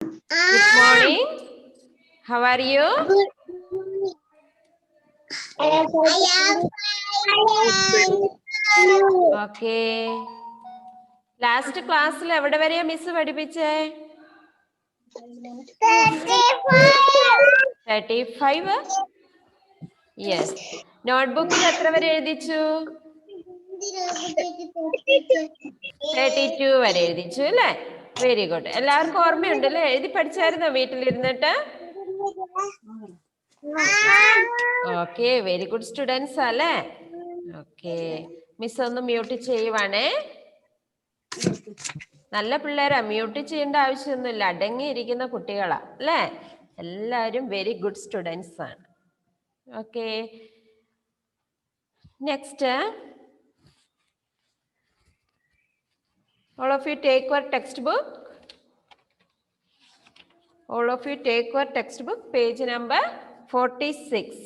Good morning. How are you? Okay. Last class എവിടെ വരെയാ miss പഠിപ്പിച്ചേ? 35. Yes. നോട്ട്ബുക്കിൽ എത്ര വരെ എഴുതിച്ചു? 32 വരെ എഴുതിച്ചു അല്ലേ? Very good. എല്ലാവർക്കും ഓർമ്മയുണ്ട് അല്ലേ? എഴുതി പഠിച്ചായിരുന്നോ വീട്ടിലിരുന്നിട്ട്? ഓക്കെ, വെരി ഗുഡ് സ്റ്റുഡൻസ് അല്ലേ? ഓക്കെ, മിസ് ഒന്ന് മ്യൂട്ട് ചെയ്യുവാണേ. നല്ല പിള്ളേരാ, മ്യൂട്ട് ചെയ്യേണ്ട ആവശ്യമൊന്നുമില്ല, അടങ്ങിയിരിക്കുന്ന കുട്ടികളാ അല്ലേ? എല്ലാവരും വെരി ഗുഡ് സ്റ്റുഡൻസ് ആണ്. Okay, next all of you take your textbook. All of you take your textbook, page number 46.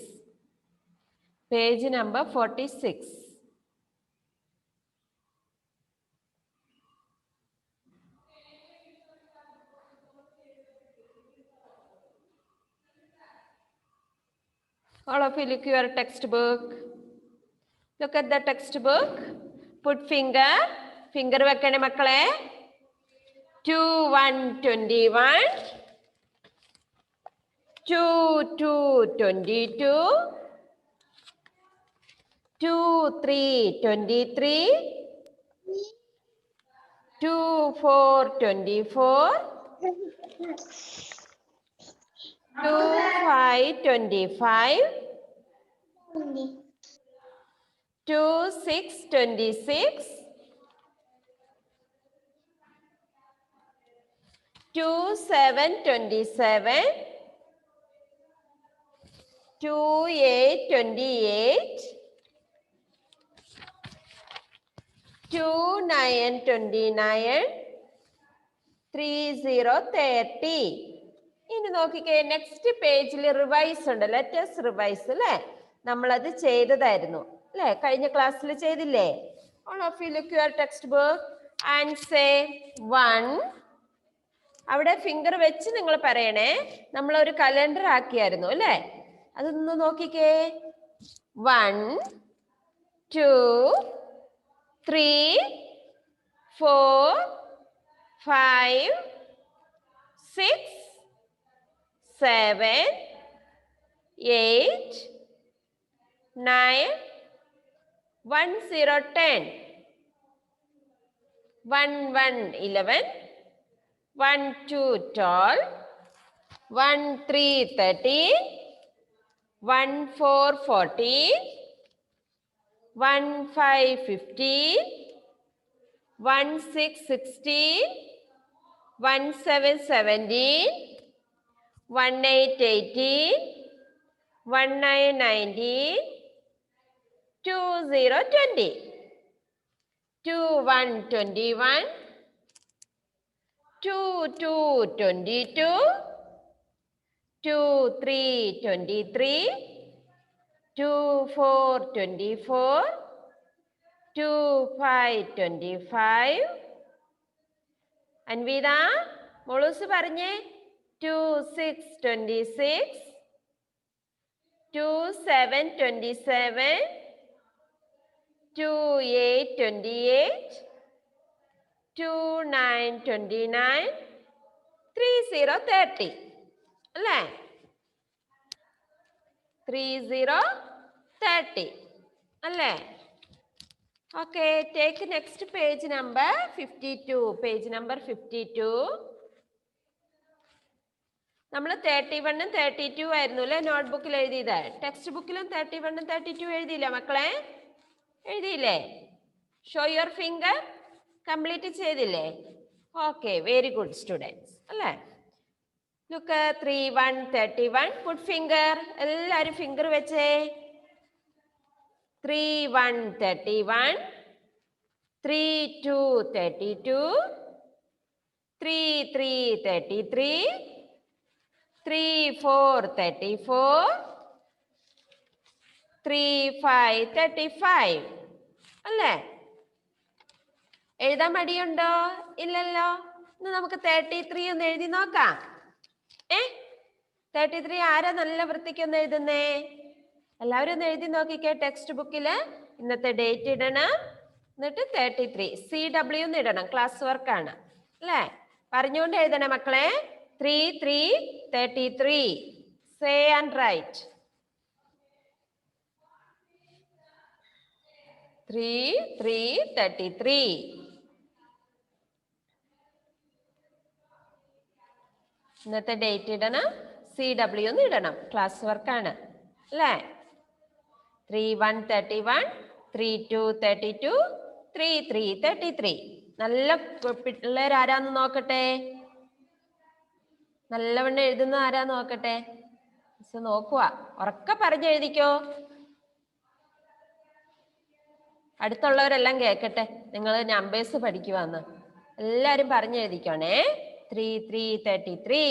Page number 46. All of you look your textbook. Look at the textbook. Put finger. Finger വെക്കണേ മക്കളെ. 2 1 21. 2 2 22. 2 3 23. 2 4 24. 2 5 25. 2 6 26. 2 7 27. 2 8 28. 2 9 29. 3 0 30. ഇനി നോക്കിക്കേ, next പേജിൽ revise ഉണ്ട്, let's revise അല്ലേ? നമ്മളത് ചെയ്തതായിരുന്നു അല്ലേ? കഴിഞ്ഞ ക്ലാസ്സിൽ ചെയ്തില്ലേ? All of you look your textbook and say 1. അവിടെ ഫിംഗർ വെച്ച് നിങ്ങൾ പറയണേ. നമ്മളൊരു കലണ്ടർ ആക്കിയായിരുന്നു അല്ലേ? അതൊന്ന് നോക്കിക്കേ. 1 2 3 4 5 6 7 8 9 1 0 10. 1 1 11. 1 2 12. 1 3 13. 1 4 14. 1 5 15. 1 6 16. 1 7 17. 1 8 18. 1 9 19. 2 0 20. 2 1 21. 2 2 22. 2 3 23. 2 4 24. 2 5 25. അൻവീത മോളൂസ് പറഞ്ഞേ. 2 6 26. 2 7 27. 2 8 28. 2 9 29. 3 0 30 അല്ലേ? 3 0 30 അല്ലേ? Okay, take next page number 52. Page number 52. നമ്മൾ 31 ഉം 32 ആയിരുന്നു അല്ലേ നോട്ട്ബുക്കിൽ എഴുതിയത്? ടെക്സ്റ്റ് ബുക്കിലും 31 ഉം 32 എഴുതിയില്ലേ മക്കളെ? എഴുതിയില്ലേ? Show your finger. കംപ്ലീറ്റ് ചെയ്തില്ലേ? ഓക്കെ, വെരി ഗുഡ് സ്റ്റുഡൻസ് അല്ലേ? ലുക്ക് 3 1 31. Put finger. എല്ലാവരും ഫിംഗർ വെച്ചേ. 3 1 31. 3 2 32. 3 3 33. 3 4 34. 3 5 35 അല്ലേ? എഴുതാൻ മടിയുണ്ടോ? ഇല്ലല്ലോ. ഇന്ന് നമുക്ക് 33 ഒന്ന് എഴുതി നോക്കാം. 33 ആരാ നല്ല വൃത്തിക്ക് ഒന്ന് എഴുതുന്നേ? എല്ലാവരും ഒന്ന് എഴുതി നോക്കിക്കേ. ടെക്സ്റ്റ് ബുക്കില് ഇന്നത്തെ ഡേറ്റ് ഇടണം, എന്നിട്ട് 33 CW എന്ന് ഇടണം. ക്ലാസ് വർക്കാണ് അല്ലേ? പറഞ്ഞുകൊണ്ട് എഴുതണേ മക്കളെ. 33 സേ ആൻഡ് റൈറ്റ്. 33. ഇന്നത്തെ ഡേറ്റ് ഇടണം, CW എന്ന് ഇടണം. ക്ലാസ് വർക്കാണ് അല്ലേ? 31 31, 32 32, 33 33. നല്ല പിള്ളേർ ആരാന്ന് നോക്കട്ടെ. നല്ലവണ്ണം എഴുതുന്ന ആരാ നോക്കട്ടെ. നോക്കുക, ഉറക്കെ പറഞ്ഞെഴുതിക്കോ. അടുത്തുള്ളവരെല്ലാം കേക്കട്ടെ നിങ്ങൾ നമ്പേഴ്സ് പഠിക്കുവാന്ന്. എല്ലാരും പറഞ്ഞെഴുതിക്കോണേ. 33 33.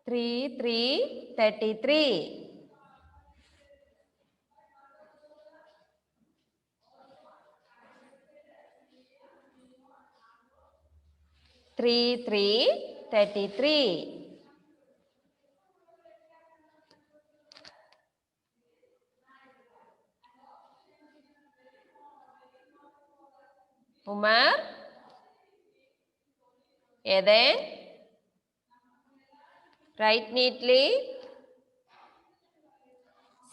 33 33. 33 33. Umar, Eden, write neatly,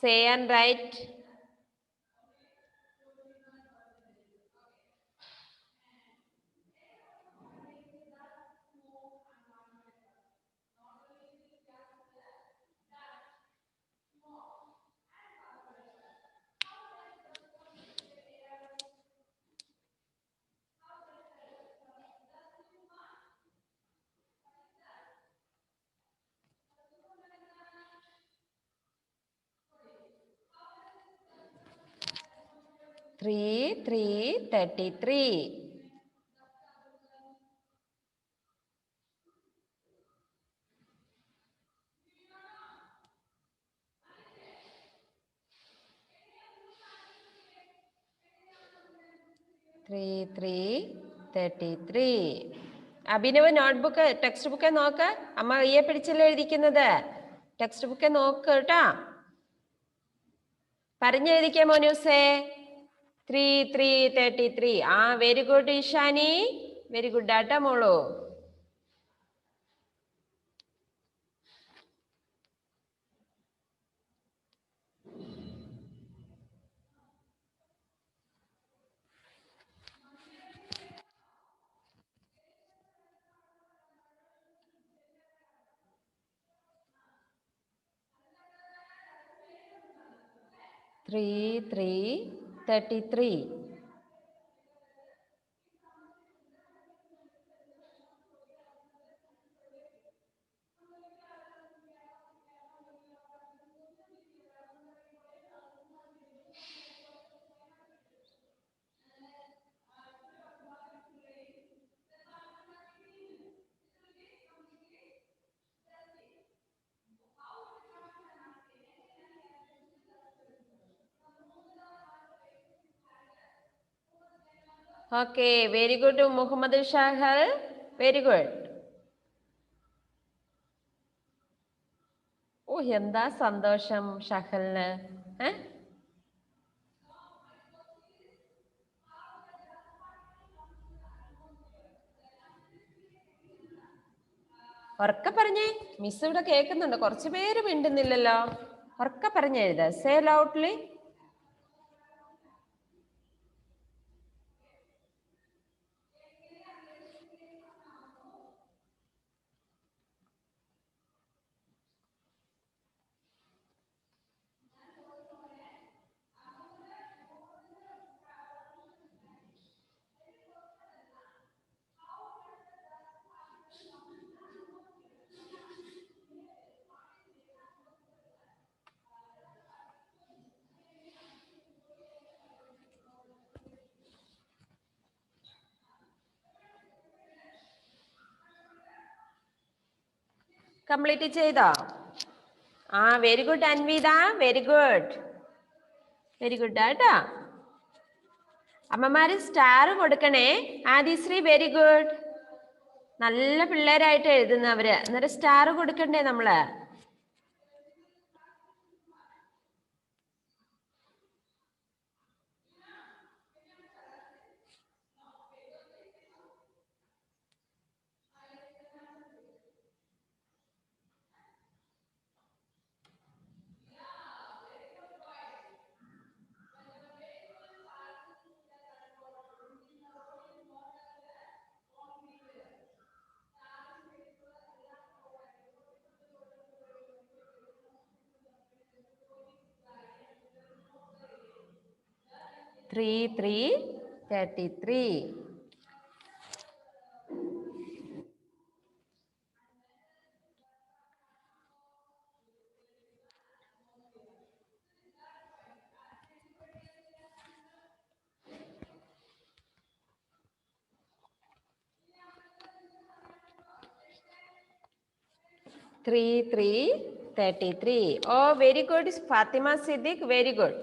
say and write. Three 33. Abhinav notebook text book നോക്ക്. അമ്മ കയ്യെ പിടിച്ചല്ലേ എഴുതിക്കുന്നത്. ടെക്സ്റ്റ് ബുക്ക് നോക്ക് കേട്ടാ. പറഞ്ഞെഴുതിക്കേ മോനൂസേ. 33 33. Very good Eshani, very good ആട്ടാ മോളു. Three 33. Okay, very good Muhammad Shahal, very good. എന്താ സന്തോഷം ഷഹലിന്. ഉറക്കെ പറഞ്ഞേ. മിസ് ഇവിടെ കേൾക്കുന്നുണ്ട്, കുറച്ചു പേര് മിണ്ടുന്നില്ലല്ലോ. ഉറക്കെ പറഞ്ഞെഴുത. Say loudly. കംപ്ലീറ്റ് ചെയ്തോ? Very good Anvitha, very good, very good ആട്ടാ. അമ്മമാര് സ്റ്റാർ കൊടുക്കണേ. Adishree very good. നല്ല പിള്ളേരായിട്ട് എഴുതുന്നവര്. അന്നേരം സ്റ്റാർ കൊടുക്കണ്ടേ നമ്മള്? Three 33. Three 33. Oh, very good, Fatima Siddiq. Very good.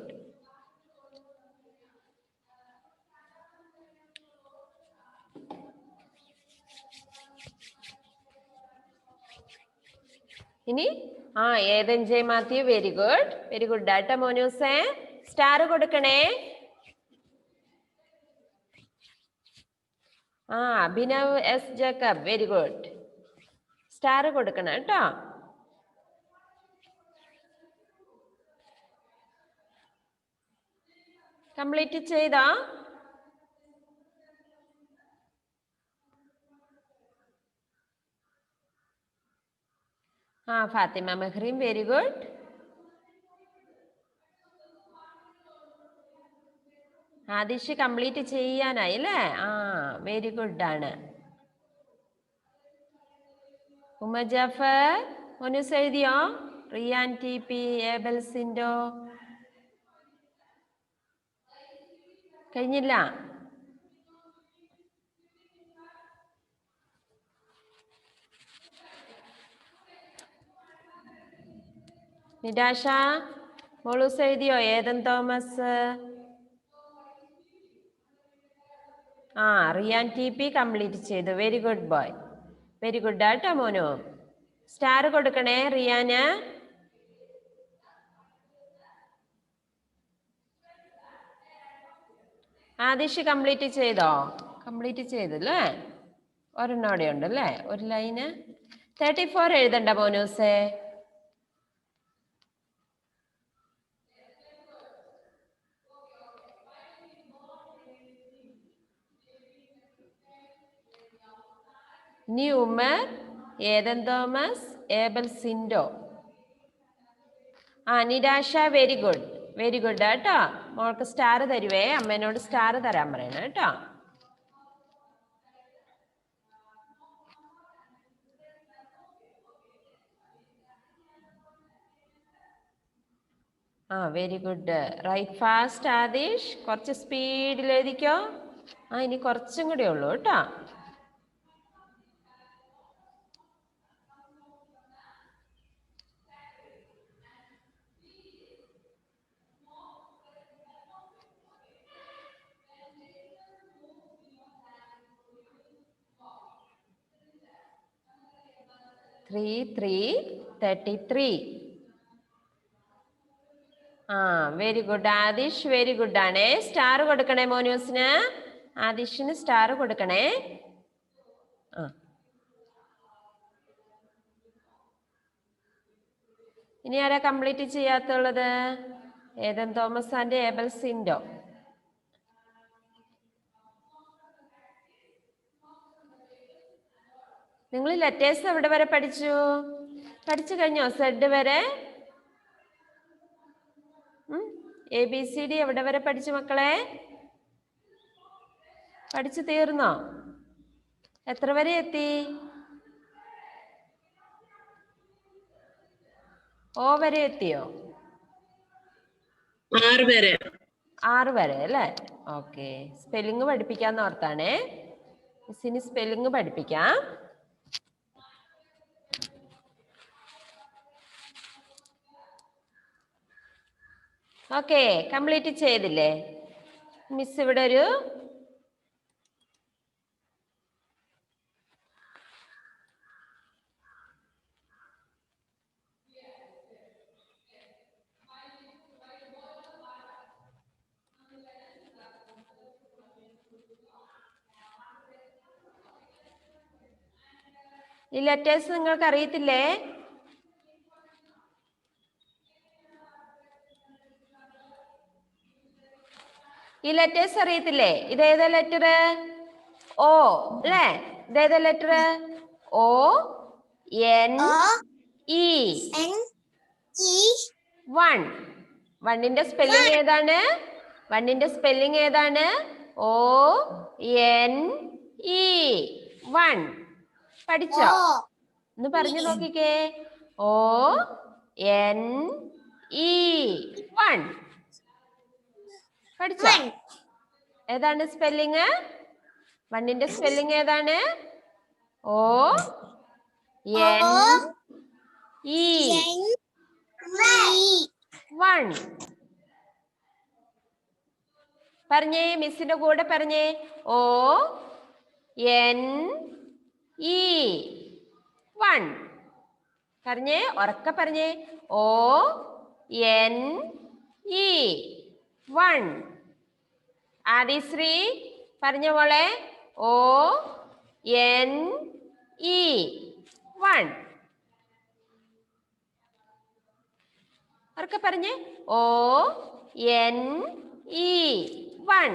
ഇനി Ethan J Mathew. Very good, very good ഡാറ്റ മോനൂസേ. സ്റ്റാർ കൊടുക്കണേ. Abhinav S Jacob. Very good. Star കൊടുക്കണം കേട്ടോ. കംപ്ലീറ്റ് ചെയ്തോ? Fathima Mehreen. Very good. Adish complete ചെയ്യാനായി അല്ലേ? വെരി ഗുഡ് ആണ്. ഉമ്മ ജാഫർ മോനൂസ് എഴുതിയോ? Riyan T P, Abel Sindo കഴിഞ്ഞില്ല. നിരാശ മോളൂസ് എഴുതിയോ? Ethan Thomas. Riyan T P complete ചെയ്തു. Very good boy. Very good ആട്ടോ മോനു. സ്റ്റാർ കൊടുക്കണേ റിയാന്. ആദിഷ് കംപ്ലീറ്റ് ചെയ്തോ? കംപ്ലീറ്റ് ചെയ്തല്ലേ? ഒരെണ്ണോടെ ഉണ്ടല്ലേ ഒരു ലൈന്. 34 എഴുതണ്ട മോനൂസേ. ഇനി ഉമർ, ഏതൻ തോമസ്, ഏബൽ സിൻഡോ. നിരാശ. വെരി ഗുഡ്, വെരി ഗുഡ് കേട്ടോ. മോൾക്ക് സ്റ്റാർ തരുവേ. അമ്മേനോട് സ്റ്റാർ തരാൻ പറയണം കേട്ടോ. Very good. Right fast Adish. കുറച്ച് സ്പീഡിൽ എഴുതിക്കോ. ഇനി കുറച്ചും കൂടെ ഉള്ളൂ കേട്ടോ. Three 33. Very good Adish. Very good ആണേ. സ്റ്റാർ കൊടുക്കണേ മോനൂസിന്. ആദിഷിന് സ്റ്റാർ കൊടുക്കണേ. ഇനി ആരാ കംപ്ലീറ്റ് ചെയ്യാത്തുള്ളത്? Ethan Thomas and Abel Sindo. നിങ്ങൾ ലെറ്റേഴ്സ് എവിടെ വരെ പഠിച്ചു? പഠിച്ചു കഴിഞ്ഞോ? സെഡ് വരെ? ABCD എവിടെ വരെ പഠിച്ചു മക്കളെ? പഠിച്ചു തീർന്നോ? എത്ര വരെ എത്തി? O വരെ എത്തിയോ? 6 വരെ അല്ലേ? ഓക്കെ. സ്പെല്ലിങ് പഠിപ്പിക്കാന്ന് ഓർത്താണേ. മിസ്സിന് സ്പെല്ലിങ് പഠിപ്പിക്കാം. ഓക്കെ, കംപ്ലീറ്റ് ചെയ്തില്ലേ? മിസ് ഇവിടെ ഒരു ഈ ലെറ്റേഴ്സ് നിങ്ങൾക്ക് അറിയത്തില്ലേ? ഈ ലെറ്റേഴ്സ് അറിയത്തില്ലേ? ഇതേതാ ലെറ്റർ? ഓ അല്ലേ? ഇതേതാ ലെറ്റർ? ഓ എൻ ഇ. വൺ. വണ്ണിന്റെ സ്പെല്ലിംഗ് ഏതാണ്? വണ്ണിന്റെ സ്പെല്ലിംഗ് ഏതാണ്? ഓ എൻ ഇ. വൺ. പഠിച്ചോ? ഒന്ന് പറഞ്ഞു നോക്കിക്കേ. ഓ എൻ ഇ. വൺ. പഠിച്ചോ? ഏതാണ് സ്പെല്ലിങ്? വണ്ണിന്റെ സ്പെല്ലിംഗ് ഏതാണ്? ഓ എൻ ഇ. വൺ. പറഞ്ഞേ, മിസ്സിന്റെ കൂടെ പറഞ്ഞേ. ഓ എൻ ഇ. വൺ. പറഞ്ഞേ, ഉറക്കെ പറഞ്ഞേ. ഓ എൻ ഇ. വൺ. ആദിശ്രീ പറഞ്ഞ മോളെ. ഓ എൻ ഇ. വൺ. ഉറക്കെ പറഞ്ഞേ. ഓ എൻ ഇ. വൺ.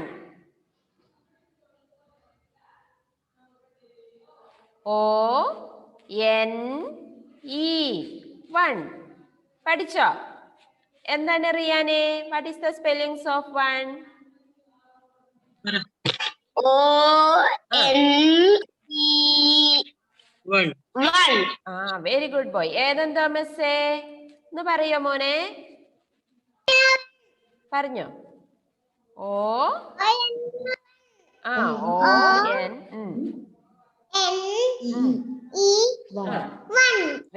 ഓ എൻ ഇ. വൺ. പഠിച്ചോ? എന്താണ് റിയാനെ? What is the spellings of one? O N E. ആ വെരി ഗുഡ് ബോയ്. ഏതെന്താ മിസ്സേ? ഒന്ന് പറയോ മോനെ? പറഞ്ഞോ. ഓ ആ O N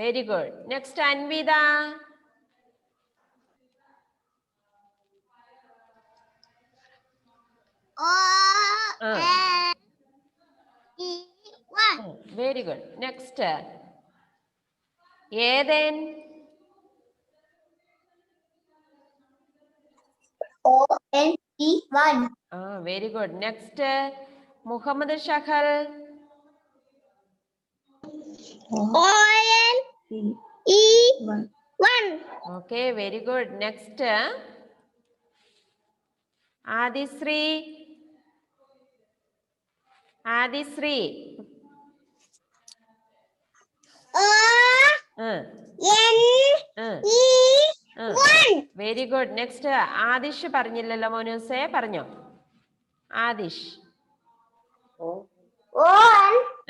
very good. Next Anvitha. Very good. Next Ethan. O N E. One. ആ very good. Next Muhammad Shahal. O N E. One. Okay very good. Next Adishree. Adishree. O N E. One. Very good. Next Adish പറഞ്ഞില്ലല്ലോ മോനൂസേ, പറഞ്ഞോ. Adish. O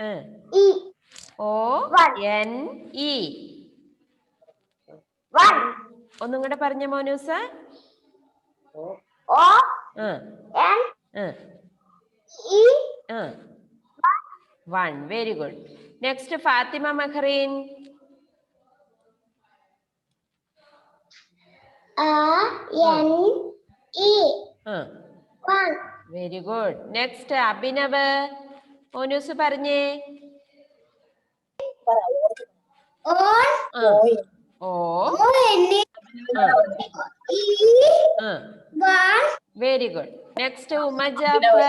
N E. O N E. One. ഒന്നും കൂടെ പറഞ്ഞ മോനൂസ്. O N E. One. Very good. Next Fathima Mahreen. N E. One. Very good. Next Abhinav. മോനൂസ് പറഞ്ഞേ. O N E. One. Very good. Next Umma Jafar.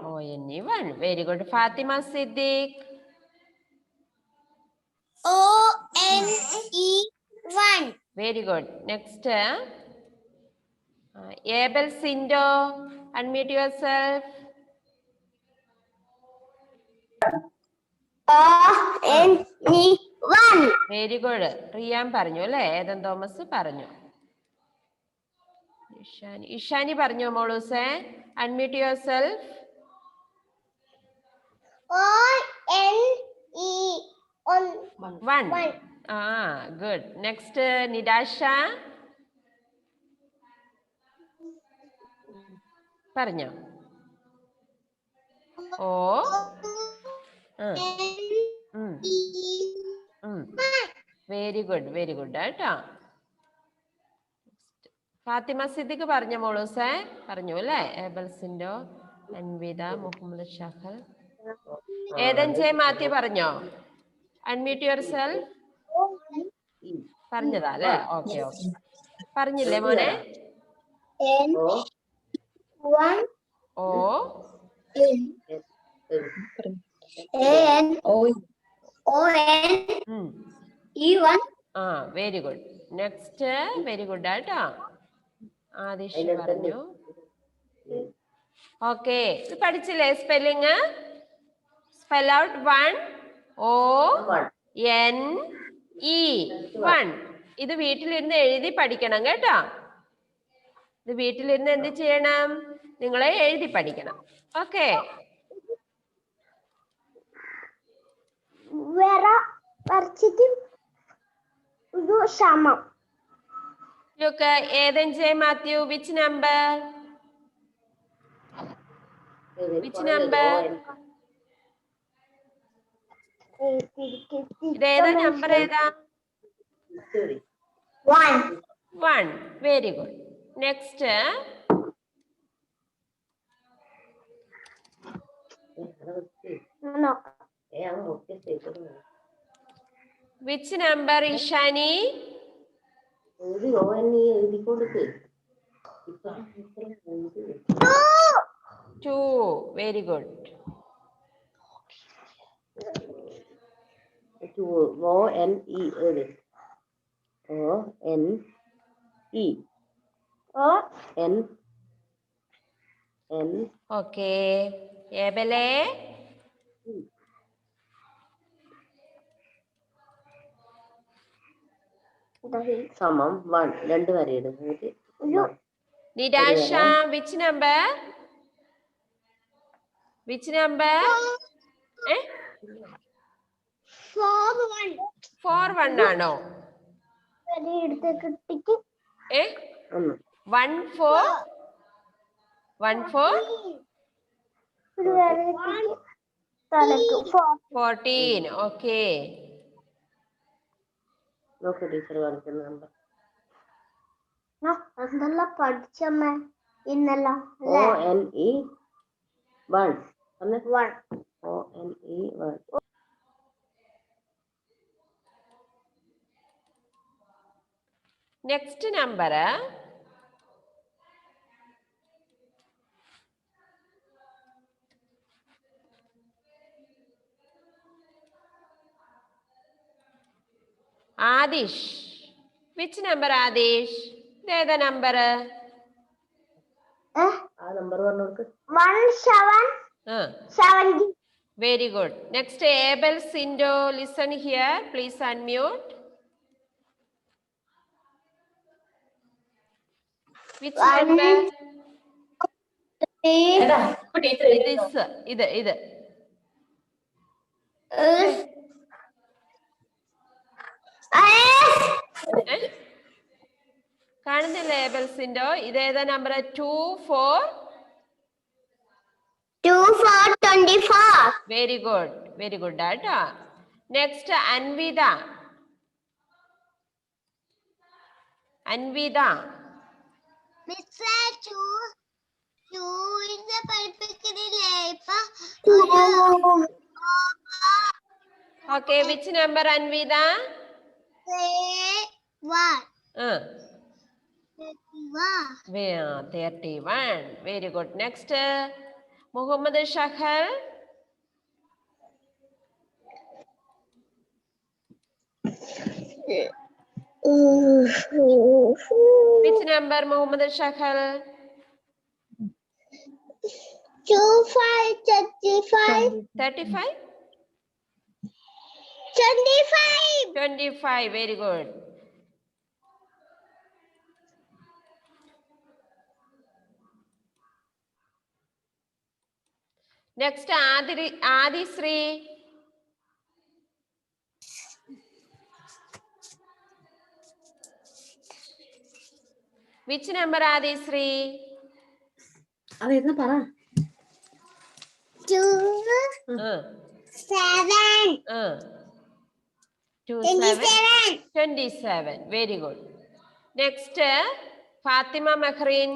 O N E. One. Very good. Fathima Siddique. O N E. One. Very good. Next Abel Sindo. Unmute yourself. O N E. One. Very good. Riyan പറഞ്ഞു അല്ലേ? Ethan Thomas പറഞ്ഞു. ഇഷാനി പറഞ്ഞോ മോളൂസേ? Unmute yourself. O N E. One. ആ good. Next നിരാശ പറഞ്ഞോ. ഓ very good കേട്ടോ. ഫാത്തിമ സിദ്ദിഖ് പറഞ്ഞ മോളൂസേ പറഞ്ഞു അല്ലേ? ഏബൽസിൻഡോ, അൻവിത, മുഹമ്മദ് ഷഹൽ, ഏതൻ ജെ മാത്യു പറഞ്ഞോ? Unmute your self. പറഞ്ഞതാ അല്ലേ? Okay okay. പറഞ്ഞില്ലേ മോനെ? ഓ ആ very good. Next very good ആട്ടോ. ആദിഷ് പറഞ്ഞു. ഓക്കെ, ഇത് പഠിച്ചില്ലേ സ്പെല്ലിങ്? Spell out 1 ONE 1. ഇത് വീട്ടിലിരുന്ന് എഴുതി പഠിക്കണം കേട്ടോ. ഇത് വീട്ടിലിരുന്ന് എന്ത് ചെയ്യണം? നിങ്ങളെ എഴുതി പഠിക്കണം. Okay. Look, Eden J. Matthew, which number? Which number? Reda number Reda? 1. Very good. Next. Which number is Shani? 2. Very good. 2 Okay. Ebele? സമം 1. 2 വരെയിടും. Nidasha, which number? Which number? 4 ആണോ? 1 4 14. Okay. നോക്ക് ടീച്ചർ കാണിക്കുന്ന നമ്പർ. എന്തെല്ലാം പഠിച്ചമ്മ ഇന്നല്ല? ONE 1. ONE 1. Next number. Adish. Which number Adish? The number. Number പറഞ്ഞോക്ക്. 1770. Very good. Next Abel Sindo, listen here. Please unmute. Which number? ഇത് കാണുന്നില്ലേ ഏബൽസിൻഡോ? ഇതേതാ നമ്പർ? 2 4 24. വെരി ഗുഡ് ആട്ടോ. Next Anvitha. Okay, which number Anvida? 31. Very good. Next, Muhammad Shahal. Which number Muhammad Shahal? 25. 35? 25. Very good. Next, Adisri. Which number Adisri? 2 7. 27. Very good. Next, Fatima Mahrin.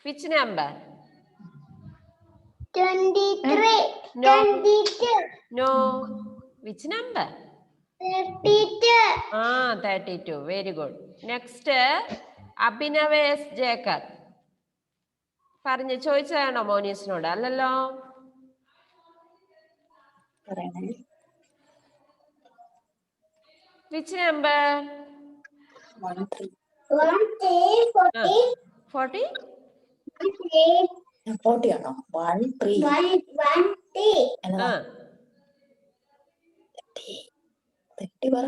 Which number? 23. No. 22. No. Which number? 32. 32. Very good. Next, Abhinav S. Jacob. പറഞ്ഞു ചോദിച്ചതാണോ മോനീസിനോട്? അല്ലല്ലോ. Which number? 40. 40? 40 ആണോ? 1 3 30 പറ.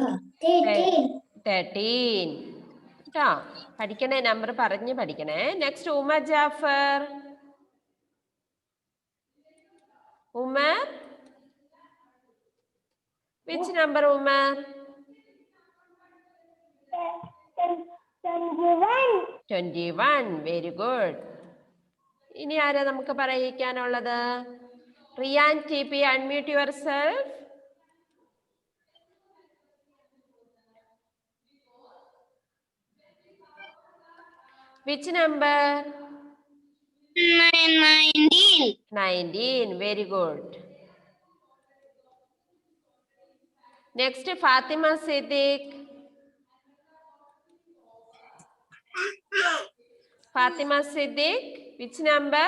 13. കേട്ടോ, പഠിക്കണേ, number പറഞ്ഞ് പഠിക്കണേ. Next Umar Jafar. Umar, which number Umar? 21. Very good. ഇനി ആരാ നമുക്ക് പറയിക്കാനുള്ളത്? Riyan T P, unmute yourself. Which number? 19. Very good. Next, Fatima Siddiq. Fatima Siddiq, which number?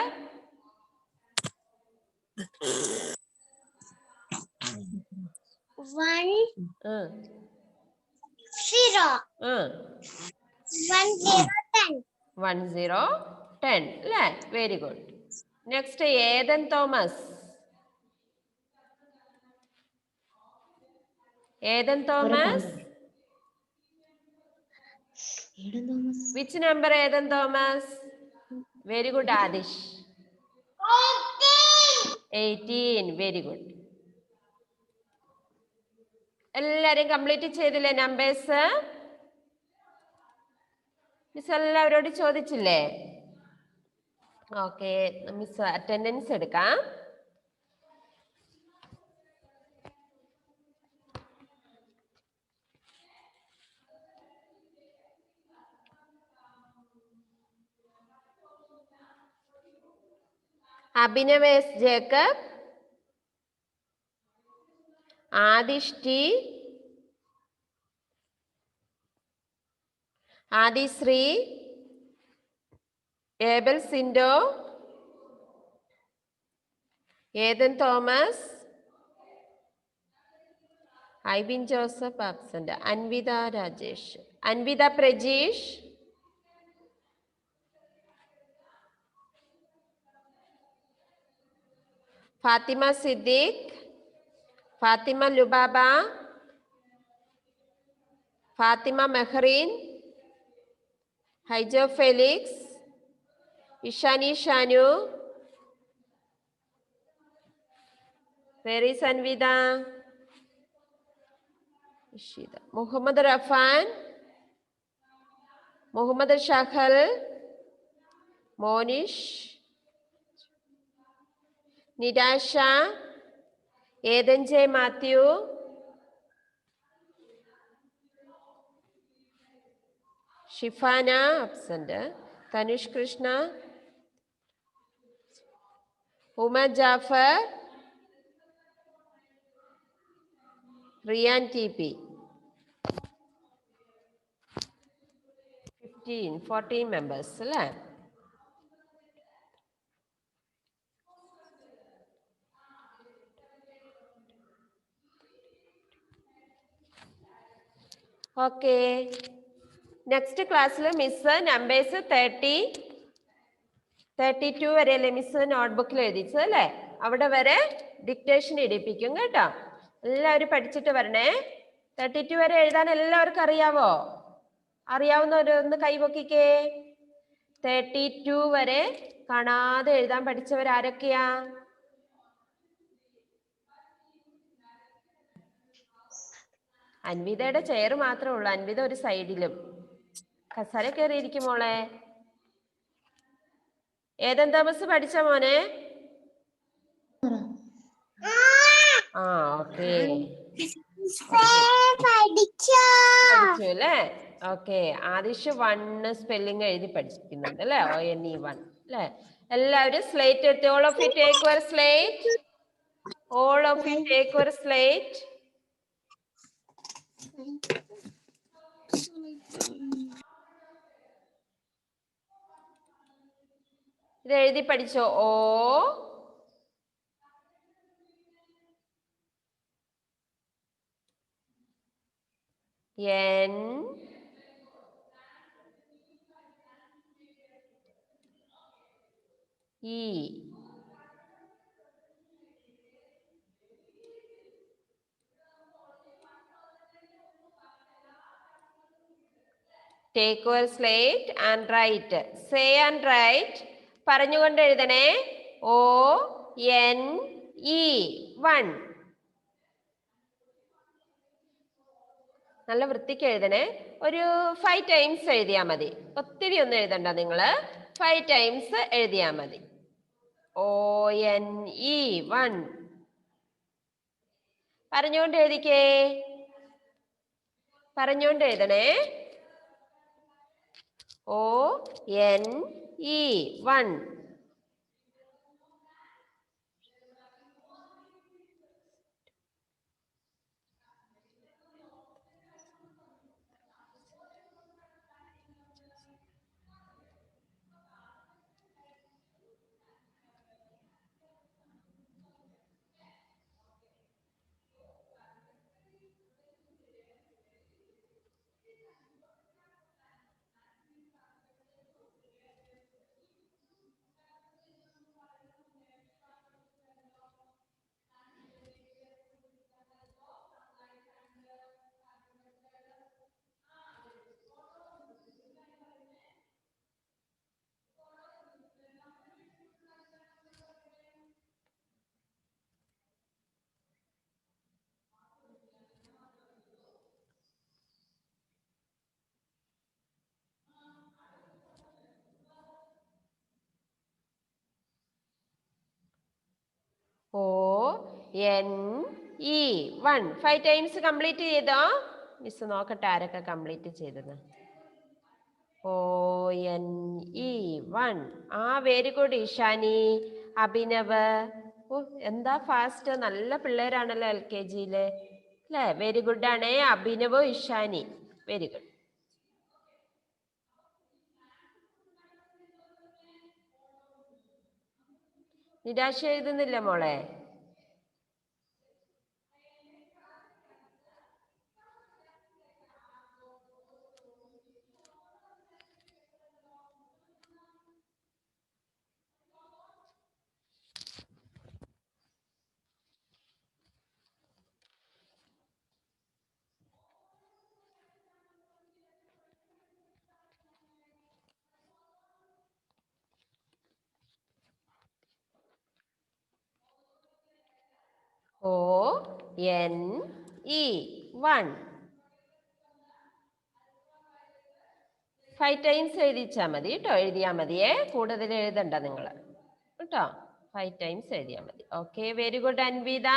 1 0 1 0 10. അല്ലേ? Very good. Next Ethan Thomas. Ethan Thomas, which number Ethan Thomas? Very good Adish. 18. Very good. എല്ലാരും complete ചെയ്തില്ലേ numbers? Miss എല്ലാവരോടും ചോദിച്ചില്ലേ? Okay, miss attendance എടുക്കാം. Abhinav S Jacob, Adish T, Adishree, Abel Sindo, Ethan Thomas, Aibin Joseph absent, Anvitha Rajesh, Anvitha Prajeesh, Fathima Siddique, Fathima Lubaba, Fathima Mehreen, Haijo Felix, Ishani Shanu, Where is Anvida? Ishida. Muhammad Rafan, Muhammad Shakhal, Monish, Nidasha, Eden J. Matthew, Shifana, absent, Tanush Krishna, Umar Jafar, Riyan TP. 14 members അല്ലേ? Okay, next ക്ലാസ്സിൽ miss numbers 32 വരെയല്ലേ miss നോട്ട്ബുക്കിൽ എഴുതിച്ചത് അല്ലേ? അവിടെ വരെ dictation ഇടിപ്പിക്കും കേട്ടോ. എല്ലാവരും പഠിച്ചിട്ട് വരണേ. 32 വരെ എഴുതാൻ എല്ലാവർക്കും അറിയാവോ? അറിയാവുന്നവരൊന്ന് കൈപൊക്കിക്കേ. 32 വരെ കാണാതെ എഴുതാൻ പഠിച്ചവർ ആരൊക്കെയാ? അൻവിതയുടെ ചെയർ മാത്രമേ ഉള്ളൂ. അൻവിത ഒരു സൈഡിലും കസര കയറിയിരിക്കും മോളെ. ഏതൻ തോമസ് പഠിച്ച മോനെ? ആ ഓക്കെ പഠിച്ചോ പഠിച്ചു അല്ലേ? ഓക്കെ ആദിഷ് 1 സ്പെല്ലിംഗ് എഴുതി പഠിക്കുന്നുണ്ട് അല്ലേ? ONE 1 അല്ലേ? എല്ലാവരും സ്ലേറ്റ് എടുത്ത് all of you take your slate. All of you take your slate. ഇത് എഴുതി പഠിച്ചോ? ONE Take your slate and write. Say and write. പറഞ്ഞുകൊണ്ട് എഴുതണേ. ONE 1. നല്ല വൃത്തിക്ക് എഴുതണേ. ഒരു 5 ടൈംസ് എഴുതിയാൽ മതി. ഒത്തിരി ഒന്നും എഴുതണ്ട നിങ്ങൾ. 5 ടൈംസ് എഴുതിയാൽ മതി. ONE 1. പറഞ്ഞുകൊണ്ട് എഴുതിക്കേ. പറഞ്ഞുകൊണ്ട് എഴുതണേ. ONE 1. ONE 1. 5 ടൈംസ് കംപ്ലീറ്റ് ചെയ്തോ? മിസ് നോക്കട്ടെ ആരൊക്കെ കംപ്ലീറ്റ് ചെയ്തത്. ONE 1. Very good Ishani, Abhinav. എന്താ ഫാസ്റ്റ്, നല്ല പിള്ളേരാണല്ലോ LKG-യില് അല്ലേ? വെരി ഗുഡ് ആണേ അഭിനവ്, ഇഷാനി, വെരി ഗുഡ്. നിരാശ എഴുതുന്നില്ല മോളെ? ONE 1. 5 ടൈംസ് എഴുതിച്ചാൽ മതി കേട്ടോ. എഴുതിയാൽ മതിയേ, കൂടുതൽ എഴുതണ്ട നിങ്ങൾ കേട്ടോ. 5 ടൈംസ് എഴുതിയാൽ മതി. Okay very good Anvitha.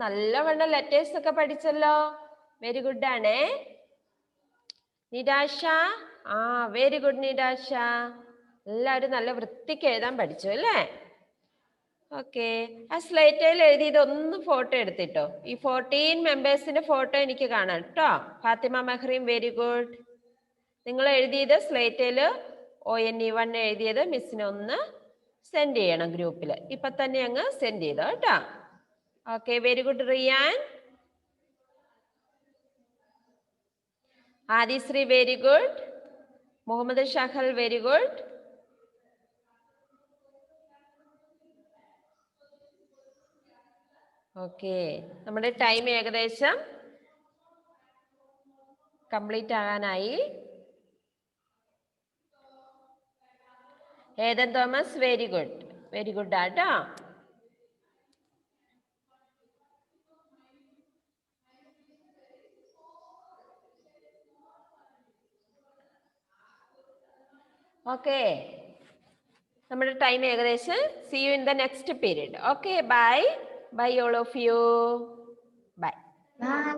നല്ലവണ്ണം ലെറ്റേഴ്സ് ഒക്കെ പഠിച്ചല്ലോ. വെരി ഗുഡ് ആണേ. നിരാശ, വെരി ഗുഡ് നിരാശ. എല്ലാവരും നല്ല വൃത്തിക്ക് എഴുതാൻ പഠിച്ചു അല്ലേ? ഓക്കെ ആ സ്ലേറ്റിൽ എഴുതിയത് ഒന്ന് ഫോട്ടോ എടുത്തിട്ടോ. ഈ 14 മെമ്പേഴ്സിന്റെ ഫോട്ടോ എനിക്ക് കാണാം കേട്ടോ. Fathima Mehreem very good. നിങ്ങൾ എഴുതിയത് സ്ലേറ്റിൽ ONE 1 എഴുതിയത് മിസ്സിനെ ഒന്ന് സെൻഡ് ചെയ്യണം ഗ്രൂപ്പിൽ. ഇപ്പൊ തന്നെ അങ്ങ് സെൻഡ് ചെയ്തോ കേട്ടോ. Okay very good Riyan. Adishree very good. Muhammad Shahal very good. Okay നമ്മുടെ ടൈം ഏകദേശം കംപ്ലീറ്റ് ആകാനായി. Ethan Thomas very good. Very good ആട്ടോ. ഓക്കെ നമ്മുടെ ടൈം ഏകദേശം. See you in the next period. Okay, bye bye all of you. Bye. Bye.